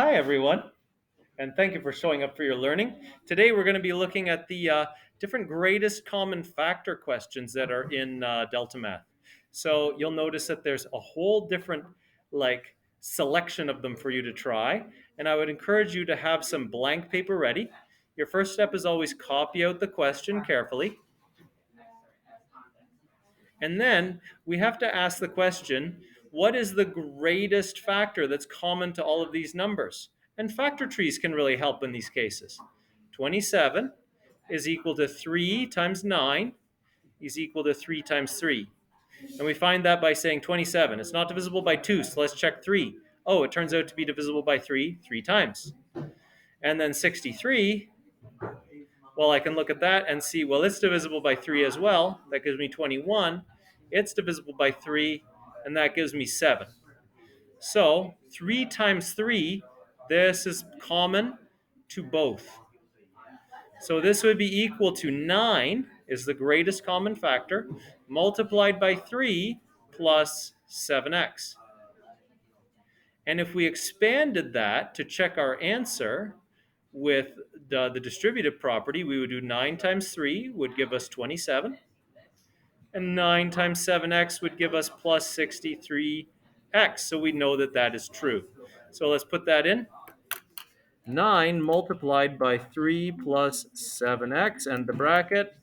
hi everyone, and thank you for showing up for your learning. Today we're going to be looking at the different greatest common factor questions that are in Delta Math. So you'll notice that there's a whole different selection of them for you to try, and I would encourage you to have some blank paper ready. Your first step is always copy out the question carefully. And then we have to ask the question, what is the greatest factor that's common to all of these numbers? And factor trees can really help in these cases. 27 is equal to 3 times 9 is equal to 3 times 3. And we find that by saying 27. It's not divisible by 2, so let's check 3. Oh, it turns out to be divisible by 3 times. And then 63, well, I can look at that and see, well, it's divisible by 3 as well. That gives me 21. It's divisible by 3, and that gives me 7. So 3 times 3, this is common to both. So this would be equal to 9 is the greatest common factor, multiplied by 3 plus 7x. And if we expanded that to check our answer with the distributive property, we would do 9 times 3 would give us 27. And 9 times 7x would give us plus 63x. So we know that that is true. So let's put that in. 9 multiplied by 3 plus 7x and the bracket.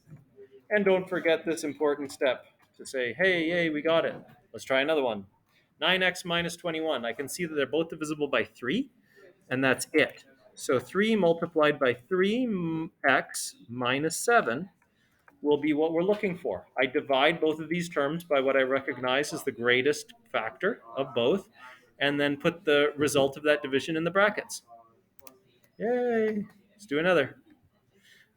And don't forget this important step to say, hey, yay, we got it. Let's try another one. 9x minus 21. I can see that they're both divisible by 3, and that's it. So 3 multiplied by 3x minus 7 will be what we're looking for. I divide both of these terms by what I recognize as the greatest factor of both, and then put the result of that division in the brackets. Yay! Let's do another.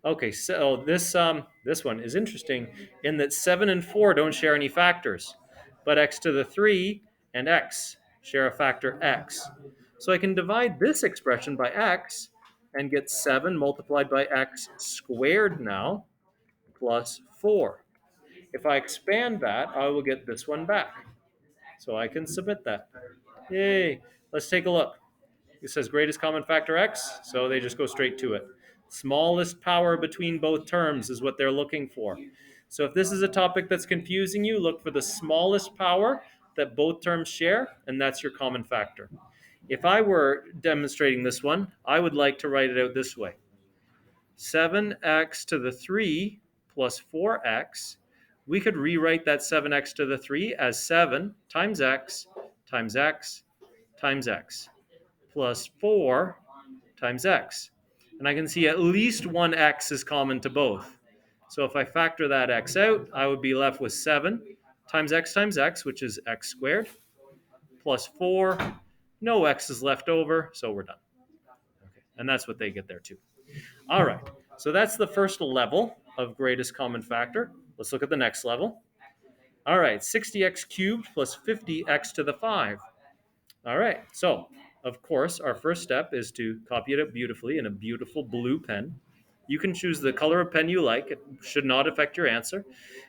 Okay, so this one is interesting in that 7 and 4 don't share any factors, but x to the 3 and x share a factor x. So I can divide this expression by x and get 7 multiplied by x squared now plus 4. If I expand that, I will get this one back. So I can submit that. Yay! Let's take a look. It says greatest common factor x, so they just go straight to it. Smallest power between both terms is what they're looking for. So if this is a topic that's confusing you, look for the smallest power that both terms share, and that's your common factor. If I were demonstrating this one, I would like to write it out this way. 7x to the 3 plus 4x, we could rewrite that 7x to the 3 as 7 times x times x times x plus 4 times x. And I can see at least one x is common to both. So if I factor that x out, I would be left with 7 times x, which is x squared, plus 4. No x is left over, so we're done. Okay. And that's what they get there too. All right, so that's the first level of greatest common factor. Let's look at the next level. All right, 60x cubed plus 50x to the 5. All right, so of course, our first step is to copy it up beautifully in a beautiful blue pen. You can choose the color of pen you like. It should not affect your answer,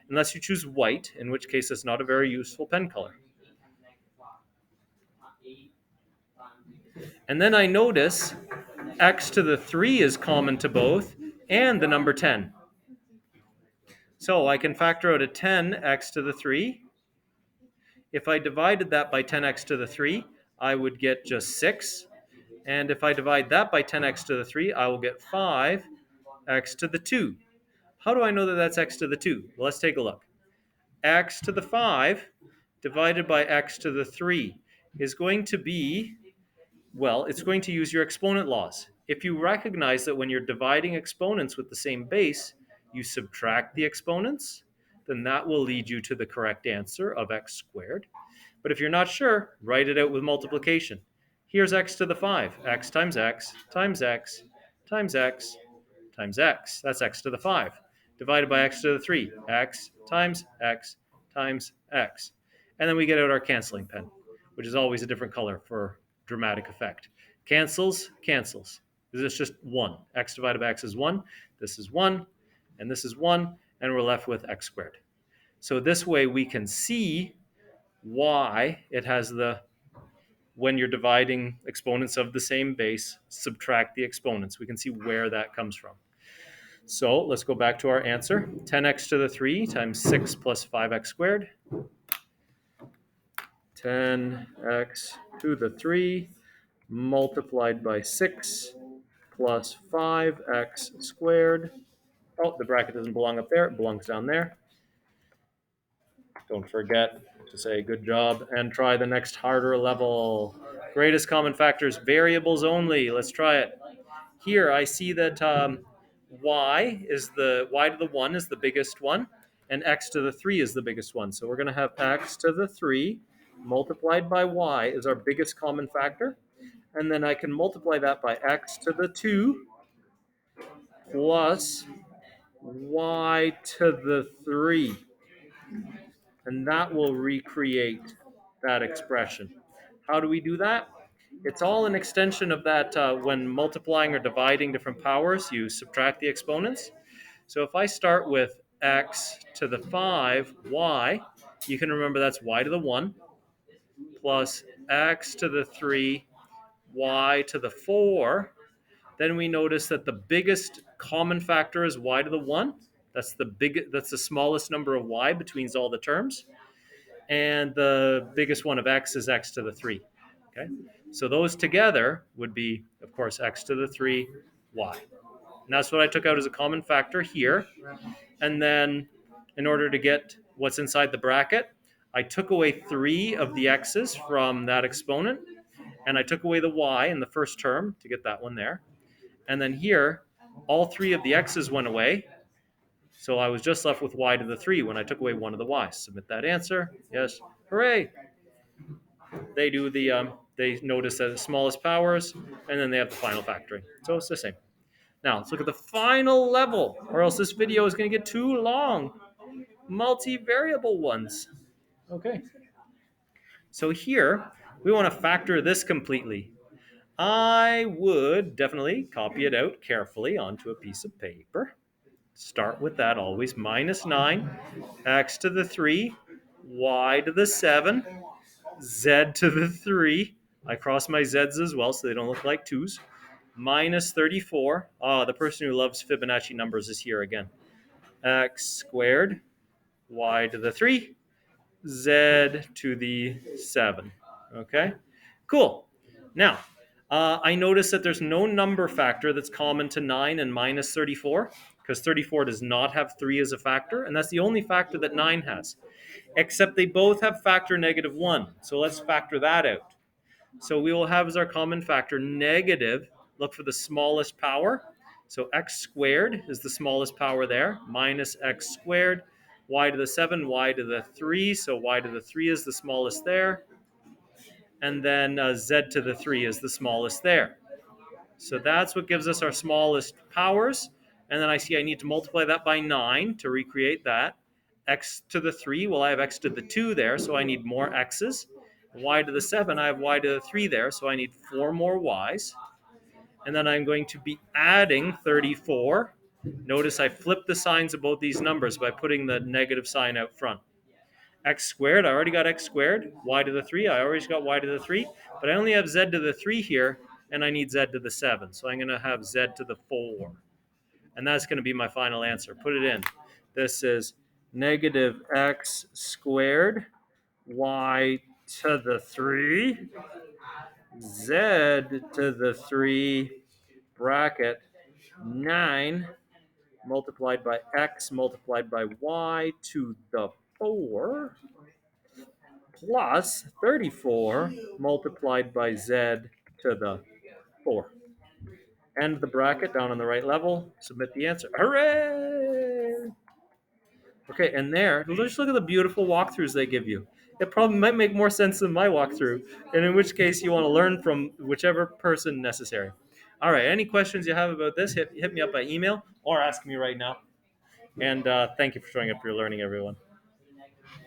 unless you choose white, in which case it's not a very useful pen color. And then I notice x to the 3 is common to both, and the number 10. So I can factor out a 10x to the 3. If I divided that by 10x to the 3, I would get just 6. And if I divide that by 10x to the 3, I will get 5x to the 2. How do I know that that's x to the 2? Well, let's take a look. X to the 5 divided by x to the 3 is going to be, well, it's going to use your exponent laws. If you recognize that when you're dividing exponents with the same base, you subtract the exponents, then that will lead you to the correct answer of x squared. But if you're not sure, write it out with multiplication. Here's x to the 5. X times x times x times x times x. That's x to the 5. Divided by x to the 3. X times x times x. And then we get out our canceling pen, which is always a different color for dramatic effect. Cancels, cancels. This is just 1. X divided by x is 1. This is 1. And this is 1. And we're left with x squared. So this way we can see why it has the when you're dividing exponents of the same base, subtract the exponents. We can see where that comes from. So let's go back to our answer. 10x to the 3 times 6 plus 5x squared. 10x to the 3 multiplied by 6 plus 5x squared. Oh, the bracket doesn't belong up there. It belongs down there. Don't forget to say good job and try the next harder level. Greatest common factors, variables only. Let's try it. Here I see that y to the 1 is the biggest one, and x to the 3 is the biggest one. So we're going to have x to the 3 multiplied by y is our biggest common factor. And then I can multiply that by x to the 2 plus y to the 3. And that will recreate that expression. How do we do that? It's all an extension of that when multiplying or dividing different powers, you subtract the exponents. So if I start with x to the 5, y, you can remember that's y to the 1, plus x to the 3, y to the 4. Then we notice that the biggest common factor is y to the 1. That's the smallest number of y between all the terms. And the biggest one of x is x to the 3. Okay? So those together would be, of course, x to the 3, y. And that's what I took out as a common factor here. And then in order to get what's inside the bracket, I took away 3 of the x's from that exponent, and I took away the y in the first term to get that one there. And then here, all 3 of the x's went away, so I was just left with y to the 3 when I took away one of the y's. Submit that answer. Yes. Hooray! They do they notice the smallest powers, and then they have the final factoring. So it's the same. Now let's look at the final level, or else this video is going to get too long. Multivariable ones. Okay. So here, we want to factor this completely. I would definitely copy it out carefully onto a piece of paper. Start with that always. Minus 9, x to the 3, y to the 7, z to the 3. I cross my z's as well so they don't look like 2's. Minus 34. The person who loves Fibonacci numbers is here again. X squared, y to the 3, z to the 7. Okay, cool. Now, I notice that there's no number factor that's common to 9 and minus 34, because 34 does not have 3 as a factor, and that's the only factor that 9 has. Except they both have factor negative 1. So let's factor that out. So we will have as our common factor negative, look for the smallest power. So x squared is the smallest power there, minus x squared, y to the 7, y to the 3. So y to the 3 is the smallest there. And then z to the 3 is the smallest there. So that's what gives us our smallest powers. And then I see I need to multiply that by 9 to recreate that. X to the 3, well, I have x to the 2 there, so I need more x's. Y to the 7, I have y to the 3 there, so I need 4 more y's. And then I'm going to be adding 34. Notice I flipped the signs of both these numbers by putting the negative sign out front. X squared, I already got x squared. Y to the 3, I already got y to the 3. But I only have z to the 3 here, and I need z to the 7. So I'm going to have z to the 4. And that's going to be my final answer. Put it in. This is negative x squared, y to the 3, z to the 3, bracket 9 multiplied by x multiplied by y to the 4 plus 34 multiplied by z to the 4. End the bracket down on the right level. Submit the answer. Hooray! Okay, and there, just look at the beautiful walkthroughs they give you. It probably might make more sense than my walkthrough, and in which case you want to learn from whichever person necessary. All right, any questions you have about this, hit me up by email or ask me right now. And thank you for showing up for your learning, everyone.